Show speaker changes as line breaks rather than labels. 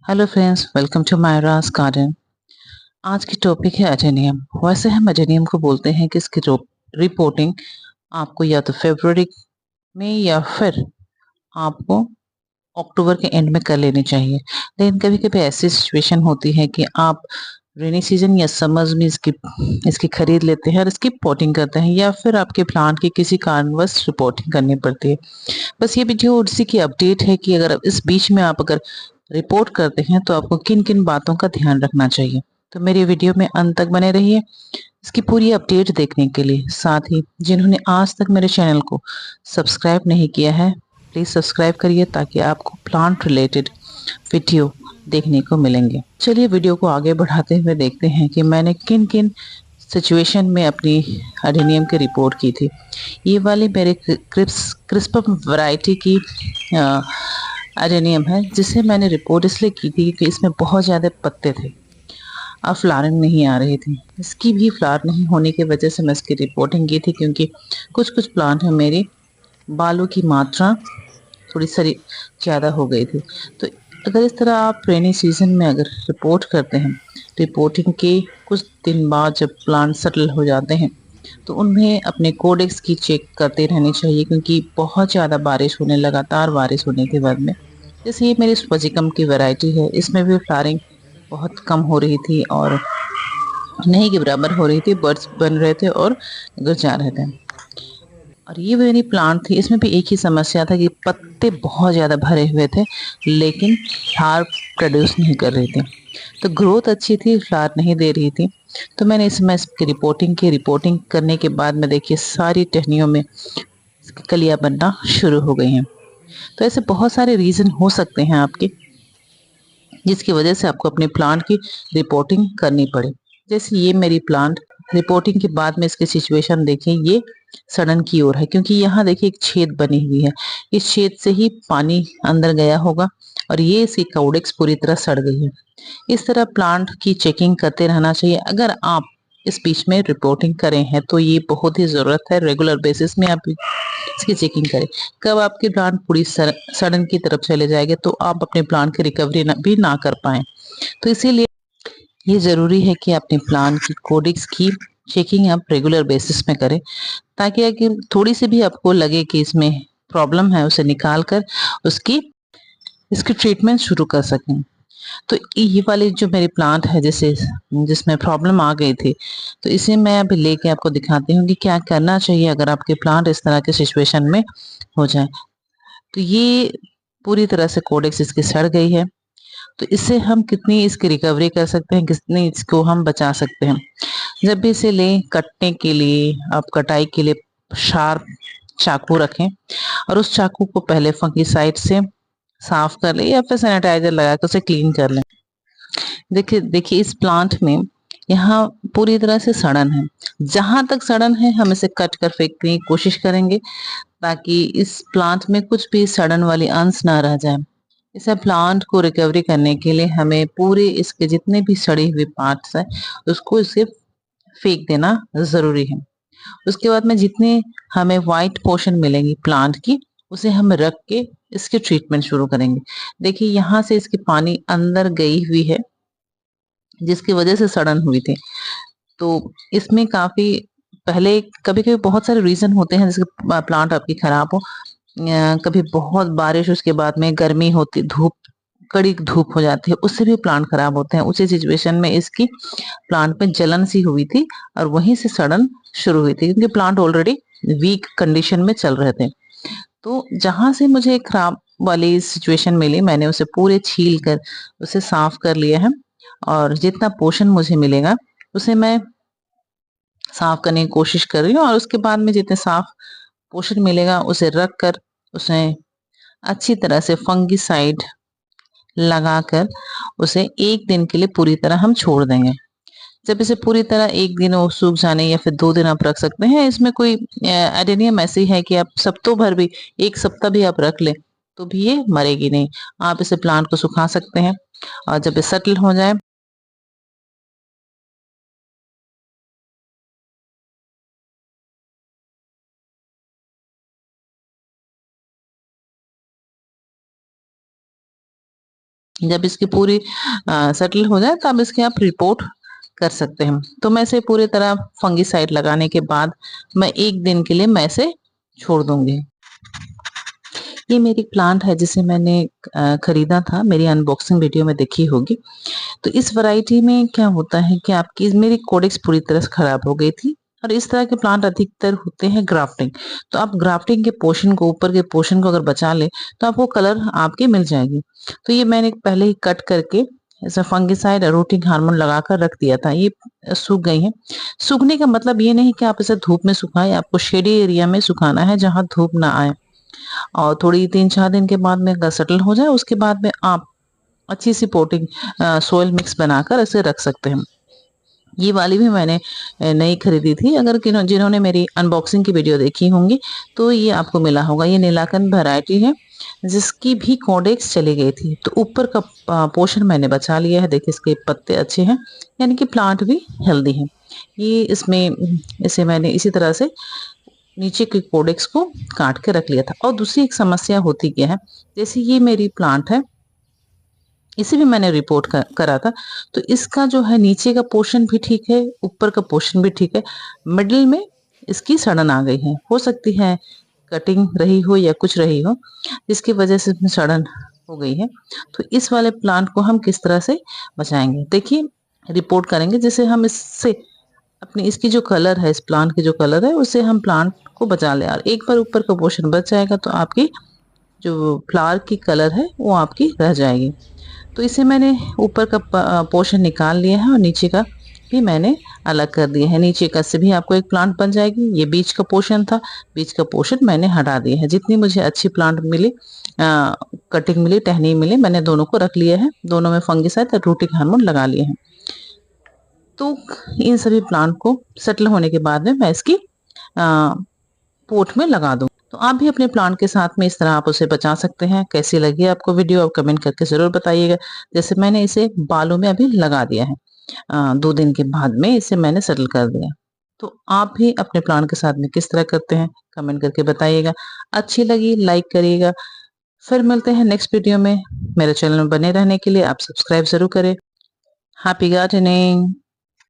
Hello friends, welcome to Myra's garden. आज की topic है अडेनियम। वैसे हम अडेनियम को बोलते हैं कि इसकी रिपोर्टिंग आपको या तो फरवरी में या फिर आपको अक्टूबर के एंड में कर लेनी चाहिए। लेकिन कभी कभी ऐसी सिचुएशन होती है कि आप रेनी सीजन या समर्स में इसकी इसकी खरीद लेते हैं और इसकी पोटिंग करते हैं, या फिर आपके प्लांट की किसी कारणवश रिपोर्टिंग करनी पड़ती है। बस ये वीडियो उसी की अपडेट है कि अगर इस बीच में आप अगर रिपोर्ट करते हैं तो आपको किन किन बातों का ध्यान रखना चाहिए। तो मेरे वीडियो में अंत तक बने रहिए इसकी पूरी अपडेट देखने के लिए। साथ ही जिन्होंने आज तक मेरे चैनल को सब्सक्राइब नहीं किया है, प्लीज सब्सक्राइब करिए ताकि आपको प्लांट रिलेटेड वीडियो देखने को मिलेंगे। चलिए वीडियो को आगे बढ़ाते हुए देखते हैं कि मैंने किन किन सिचुएशन में अपनी अडेनियम की रिपोर्ट की थी। ये वाली मेरे क्रिस्पम वैरायटी की अडेनियम है, जिसे मैंने रिपोर्ट इसलिए की थी कि इसमें बहुत ज़्यादा पत्ते थे और फ्लावरिंग नहीं आ रही थी। इसकी भी फ्लावर नहीं होने की वजह से मैं इसकी रिपोर्टिंग की थी, क्योंकि कुछ कुछ प्लांट में मेरी बालों की मात्रा थोड़ी सारी ज़्यादा हो गई थी। तो अगर इस तरह आप रेनी सीजन में अगर रिपोर्ट करते हैं, रिपोर्टिंग के कुछ दिन बाद जब प्लांट सेटल हो जाते हैं तो उन्हें अपने कोडेक्स की चेक करते रहनी चाहिए, क्योंकि बहुत ज़्यादा बारिश होने लगातार बारिश होने के बाद में, जैसे ये मेरी स्पजिकम की वैरायटी है, इसमें भी फ्लावरिंग बहुत कम हो रही थी और नहीं के बराबर हो रही थी। बर्ड्स बन रहे थे और गिर जा रहे थे। और ये मेरी प्लांट थी, इसमें भी एक ही समस्या था कि पत्ते बहुत ज़्यादा भरे हुए थे लेकिन फ्लावर प्रोड्यूस नहीं कर रही थी। तो ग्रोथ अच्छी थी, फ्लावर नहीं दे रही थी। तो मैंने इसमें इसकी रिपोर्टिंग करने के बाद में देखिए सारी टहनियों में इसकी कलियां बनना शुरू हो गई हैं। तो ऐसे बहुत सारे रीज़न हो सकते हैं आपके, जिसकी वजह से आपको अपने प्लांट की रिपोर्टिंग करनी पड़े। जैसे ये मेरी प्लांट रिपोर्टिंग के बाद में इसकी सिचुएशन देखिए, ये सड़न की ओर है, क्योंकि यहाँ देखिए एक छेद बनी हुई है। इस छेद से ही पानी अंदर गया होगा और ये इसकी कॉडेक्स पूरी तरह सड़ गई है। इस तरह प्लांट की चेकिंग करते रहना चाहिए। अगर आप इस बीच में रिपोर्टिंग करें हैं तो ये बहुत ही ज़रूरत है, रेगुलर बेसिस में आप इसकी चेकिंग करें। कब आपकी प्लांट पूरी सड़न की तरफ चले जाएंगे तो आप अपने प्लांट की रिकवरी भी ना कर पाए। तो इसीलिए ये ज़रूरी है कि अपने प्लांट की कोडिक्स की चेकिंग आप रेगुलर बेसिस में करें, ताकि अगर थोड़ी सी भी आपको लगे कि इसमें प्रॉब्लम है, उसे निकाल कर उसकी इसकी ट्रीटमेंट शुरू कर सकें। तो ये वाली जो मेरी प्लांट है जैसे जिसमें प्रॉब्लम आ गई थी, तो इसे मैं अभी लेके आपको दिखाती हूँ कि क्या करना चाहिए अगर आपके प्लांट इस तरह के सिचुएशन में हो जाए। तो ये पूरी तरह से कोडेक्स इसकी सड़ गई है। तो इससे हम कितनी इसकी रिकवरी कर सकते हैं, कितनी इसको हम बचा सकते हैं। जब भी इसे लें कटने के लिए, आप कटाई के लिए शार्प चाकू रखें और उस चाकू को पहले फंगिसाइड से साफ कर लें या फिर सैनिटाइजर लगा कर उसे क्लीन कर लें। देखिए देखिए इस प्लांट में यहाँ पूरी तरह से सड़न है। जहां तक सड़न है हम इसे कट कर फेंकने की कोशिश करेंगे, ताकि इस प्लांट में कुछ भी सड़न वाली अंश ना रह जाए। इसे प्लांट को रिकवरी करने के लिए हमें पूरे इसके जितने भी सड़े हुए पार्ट्स हैं उसको इसे फेंक देना जरूरी है। उसके बाद में जितने हमें वाइट पोर्शन मिलेंगी प्लांट की, उसे हम रख के इसकी ट्रीटमेंट शुरू करेंगे। देखिए यहाँ से इसकी पानी अंदर गई हुई है, जिसकी वजह से सड़न हुई थी। तो इसमें काफी पहले कभी कभी बहुत सारे रीजन होते हैं जिसके प्लांट आपकी खराब हो। कभी बहुत बारिश, उसके बाद में गर्मी होती, धूप, कड़ी धूप हो जाती है, उससे भी प्लांट खराब होते हैं। उसी सिचुएशन में इसकी प्लांट में जलन सी हुई थी और वहीं से सड़न शुरू हुई थी, क्योंकि प्लांट ऑलरेडी वीक कंडीशन में चल रहे थे। तो जहां से मुझे खराब वाली सिचुएशन मिली, मैंने उसे पूरे छील कर उसे साफ कर लिया है और जितना पोषण मुझे मिलेगा उसे मैं साफ करने की कोशिश कर रही हूँ। और उसके बाद में जितने साफ पोषण मिलेगा उसे रख कर उसे अच्छी तरह से फंगिसाइड लगाकर उसे एक दिन के लिए पूरी तरह हम छोड़ देंगे। जब इसे पूरी तरह एक दिन वो सूख जाने या फिर 2 दिन आप रख सकते हैं। इसमें कोई एडेनियम ऐसी है कि आप सप्ताह भर भी, 1 सप्ताह भी आप रख लें तो भी ये मरेगी नहीं। आप इसे प्लांट को सुखा सकते हैं और जब ये सेटल हो जाए जब इसकी पूरी सेटल हो जाए तब इसके आप रिपोर्ट कर सकते हैं। तो मैं इसे पूरी तरह फंगिसाइड लगाने के बाद मैं 1 दिन के लिए मैं इसे छोड़ दूँगी। ये मेरी प्लांट है जिसे मैंने खरीदा था, मेरी अनबॉक्सिंग वीडियो में देखी होगी। तो इस वैरायटी में क्या होता है कि आपकी मेरी कोडेक्स पूरी तरह से खराब हो गई थी और इस तरह के प्लांट अधिकतर होते हैं ग्राफ्टिंग। तो आप ग्राफ्टिंग के पोर्शन को, ऊपर के पोर्शन को अगर बचा ले तो आपको कलर आपकी मिल जाएगी। तो ये मैंने पहले ही कट करके ऐसा फंगिसाइड और रूटिंग हार्मोन लगाकर रख दिया था। ये सूख गई है। सूखने का मतलब ये नहीं कि आप इसे धूप में सुखाएं, आपको शेडी एरिया में सुखाना है जहां धूप ना आए। और थोड़ी 3-4 दिन के बाद में अगर सेटल हो जाए उसके बाद में आप अच्छी सी पोटिंग सोइल मिक्स बनाकर इसे रख सकते हैं। ये वाली भी मैंने नई खरीदी थी। अगर जिन्होंने मेरी अनबॉक्सिंग की वीडियो देखी होंगी तो ये आपको मिला होगा। ये नीलाकंद वैरायटी है जिसकी भी कॉडेक्स चली गई थी। तो ऊपर का पोर्शन मैंने बचा लिया है। देखिए इसके पत्ते अच्छे हैं, यानी कि प्लांट भी हेल्दी है। ये इसमें इसे मैंने इसी तरह से नीचे के कोडेक्स को काट के रख लिया था। और दूसरी एक समस्या होती क्या है, जैसे ये मेरी प्लांट है, इसे भी मैंने रिपोर्ट करा था। तो इसका जो है नीचे का पोर्शन भी ठीक है, ऊपर का पोर्शन भी ठीक है, मिडिल में इसकी सड़न आ गई है। हो सकती है कटिंग रही हो या कुछ रही हो जिसकी वजह से इसमें सड़न हो गई है। तो इस वाले प्लांट को हम किस तरह से बचाएंगे, देखिए रिपोर्ट करेंगे जिससे हम इससे अपनी इसकी जो कलर है, इस प्लांट की जो कलर है उससे हम प्लांट को बचा ले। और एक बार ऊपर का पोर्शन बच जाएगा तो आपकी जो फ्लावर की कलर है वो आपकी रह जाएगी। तो इसे मैंने ऊपर का पोर्शन निकाल लिया है और नीचे का भी मैंने अलग कर दिया है। नीचे का से भी आपको एक प्लांट बन जाएगी। ये बीच का पोर्शन था, बीच का पोर्शन मैंने हटा दिया है। जितनी मुझे अच्छी प्लांट मिली, कटिंग मिली, टहनी मिली, मैंने दोनों को रख लिया है। दोनों में फंगिसाइड और रूटिंग हार्मोन लगा लिए हैं। तो इन सभी प्लांट को सेटल होने के बाद में मैं इसकी पोट में लगा दूं। तो आप भी अपने प्लांट के साथ में इस तरह आप उसे बचा सकते हैं। कैसी लगी आपको वीडियो, आप कमेंट करके जरूर बताइएगा। जैसे मैंने इसे बालों में अभी लगा दिया है, 2 दिन के बाद में इसे मैंने सेटल कर दिया। तो आप भी अपने प्लांट के साथ में किस तरह करते हैं कमेंट करके बताइएगा। अच्छी लगी लाइक करिएगा। फिर मिलते हैं नेक्स्ट वीडियो में। मेरे चैनल में बने रहने के लिए आप सब्सक्राइब जरूर करें। Happy gardening.